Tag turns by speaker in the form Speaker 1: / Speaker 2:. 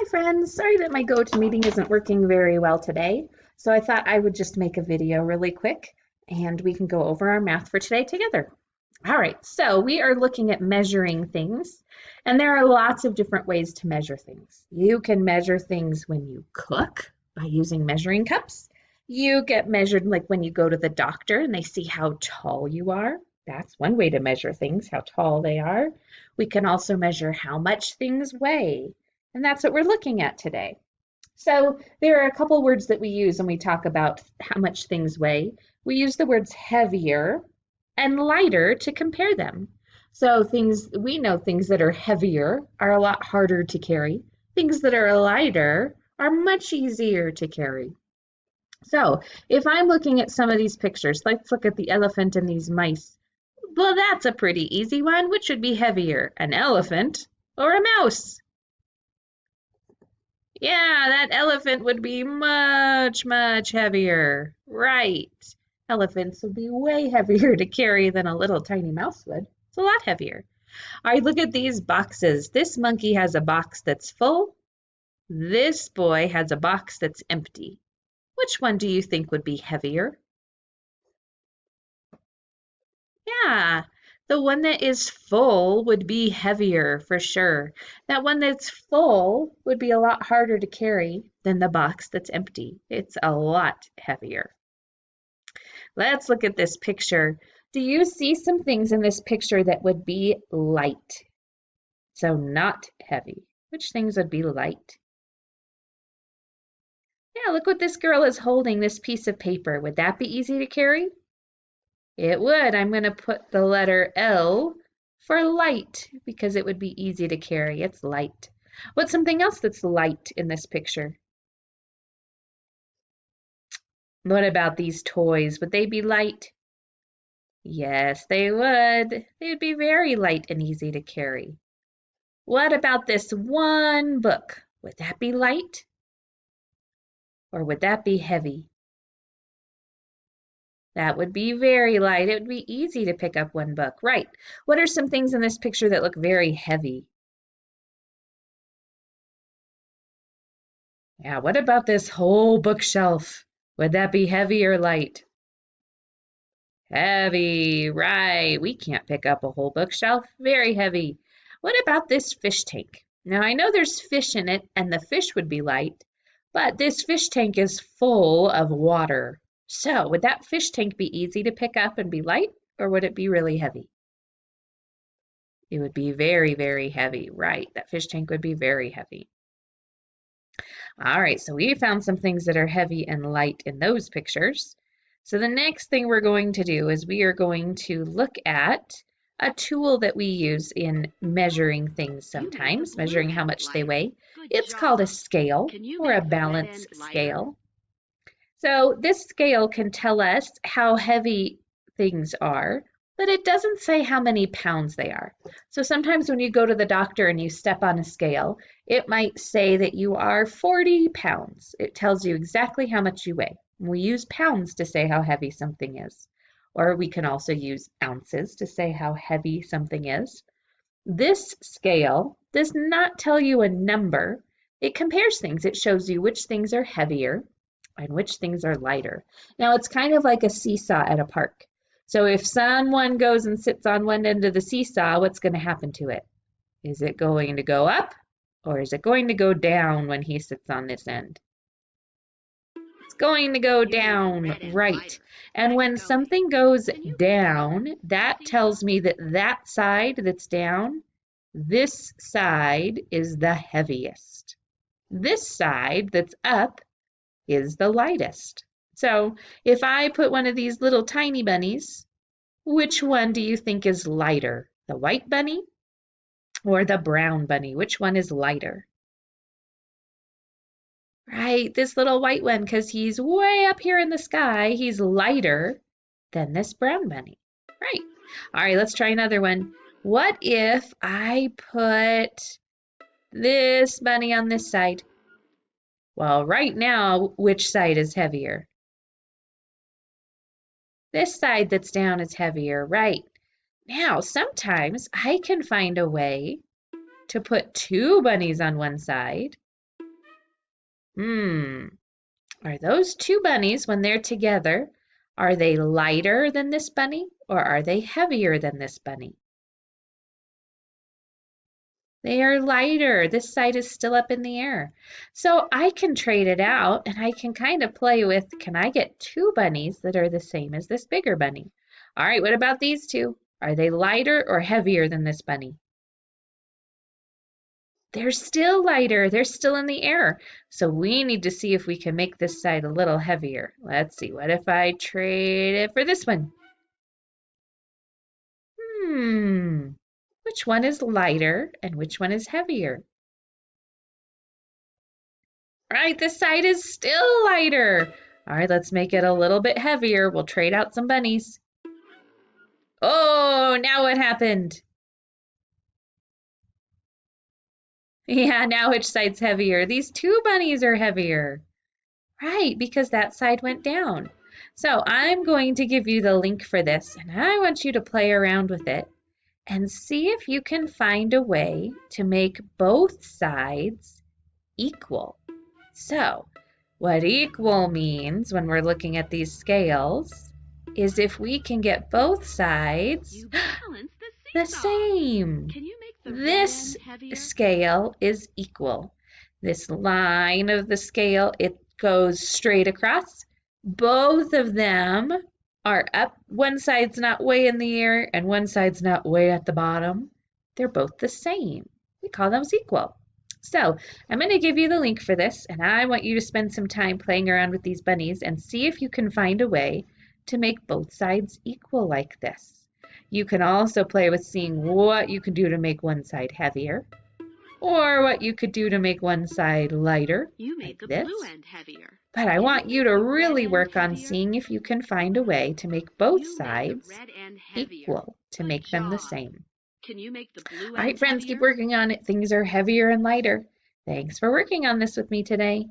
Speaker 1: Hi friends, sorry that my GoToMeeting isn't working very well today. So I thought I would just make a video really quick and we can go over our math for today together. All right, so we are looking at measuring things, and there are lots of different ways to measure things. You can measure things when you cook by using measuring cups. You get measured like when you go to the doctor and they see how tall you are. That's one way to measure things, how tall they are. We can also measure how much things weigh. And that's what we're looking at today. So there are a couple words that we use when we talk about how much things weigh. We use the words heavier and lighter to compare them. So we know things that are heavier are a lot harder to carry. Things that are lighter are much easier to carry. So if I'm looking at some of these pictures, let's look at the elephant and these mice. Well, that's a pretty easy one. Which should be heavier, an elephant or a mouse? Yeah, that elephant would be much, much heavier. Right. Elephants would be way heavier to carry than a little tiny mouse would. It's a lot heavier. All right, look at these boxes. This monkey has a box that's full. This boy has a box that's empty. Which one do you think would be heavier? Yeah, the one that is full would be heavier for sure. That one that's full would be a lot harder to carry than the box that's empty. It's a lot heavier. Let's look at this picture. Do you see some things in this picture that would be light? So not heavy. Which things would be light? Yeah, look what this girl is holding, this piece of paper. Would that be easy to carry? It would. I'm going to put the letter L for light because it would be easy to carry. It's light. What's something else that's light in this picture? What about these toys? Would they be light? Yes, they would. They would be very light and easy to carry. What about this one book? Would that be light? Or would that be heavy? That would be very light. It would be easy to pick up one book. Right. What are some things in this picture that look very heavy? Yeah, what about this whole bookshelf? Would that be heavy or light? Heavy, right. We can't pick up a whole bookshelf. Very heavy. What about this fish tank? Now, I know there's fish in it, and the fish would be light, but this fish tank is full of water. So, would that fish tank be easy to pick up and be light, or would it be really heavy? It would be very, very heavy, right. That fish tank would be very heavy. All right, so we found some things that are heavy and light in those pictures. So the next thing we're going to do is we are going to look at a tool that we use in measuring things sometimes, measuring how much they weigh. It's called a scale or a balance scale. So this scale can tell us how heavy things are, but it doesn't say how many pounds they are. So sometimes when you go to the doctor and you step on a scale, it might say that you are 40 pounds. It tells you exactly how much you weigh. We use pounds to say how heavy something is. Or we can also use ounces to say how heavy something is. This scale does not tell you a number. It compares things. It shows you which things are heavier and which things are lighter. Now it's kind of like a seesaw at a park. So if someone goes and sits on one end of the seesaw, what's going to happen to it? Is it going to go up or is it going to go down when he sits on this end? It's going to go down, right. And when something goes down, that tells me that that side that's down, this side is the heaviest. This side that's up is the lightest. So if I put one of these little tiny bunnies, which one do you think is lighter? The white bunny or the brown bunny? Which one is lighter? Right, this little white one, because he's way up here in the sky, he's lighter than this brown bunny. Right. All right, let's try another one. What if I put this bunny on this side? Well, right now, which side is heavier? This side that's down is heavier, right? Now, sometimes I can find a way to put two bunnies on one side Hmm, are those two bunnies, when they're together, are they lighter than this bunny or are they heavier than this bunny? They are lighter. This side is still up in the air. So I can trade it out and I can kind of play with, can I get two bunnies that are the same as this bigger bunny? All right, what about these two? Are they lighter or heavier than this bunny? They're still lighter. They're still in the air. So we need to see if we can make this side a little heavier. Let's see. What if I trade it for this one? Hmm. Which one is lighter and which one is heavier? Right, this side is still lighter. All right, let's make it a little bit heavier. We'll trade out some bunnies. Oh, now what happened? Yeah, now which side's heavier? These two bunnies are heavier. Right, because that side went down. So I'm going to give you the link for this, and I want you to play around with it and see if you can find a way to make both sides equal. So, what equal means when we're looking at these scales is if we can get both sides
Speaker 2: You balance
Speaker 1: the
Speaker 2: seesaw.
Speaker 1: same.
Speaker 2: Can you make the red
Speaker 1: This
Speaker 2: end heavier?
Speaker 1: scale is equal. This line of the scale, it goes straight across. Both of them are up. One side's not way in the air and one side's not way at the bottom. They're both the same. We call those equal. So I'm going to give you the link for this, and I want you to spend some time playing around with these bunnies and see if you can find a way to make both sides equal like this. You can also play with seeing what you can do to make one side heavier, or what you could do to make one side lighter,
Speaker 2: You
Speaker 1: like
Speaker 2: made the
Speaker 1: this.
Speaker 2: blue end heavier.
Speaker 1: But I
Speaker 2: Can you
Speaker 1: want you
Speaker 2: make
Speaker 1: to
Speaker 2: the red
Speaker 1: really
Speaker 2: end
Speaker 1: work on
Speaker 2: heavier?
Speaker 1: seeing if you can find a way to make both
Speaker 2: You made the
Speaker 1: sides
Speaker 2: red end heavier.
Speaker 1: equal, to
Speaker 2: Good
Speaker 1: make them the
Speaker 2: job.
Speaker 1: same.
Speaker 2: Can you make the blue
Speaker 1: All right,
Speaker 2: end
Speaker 1: friends, keep
Speaker 2: heavier?
Speaker 1: working on it. Things are heavier and lighter. Thanks for working on this with me today.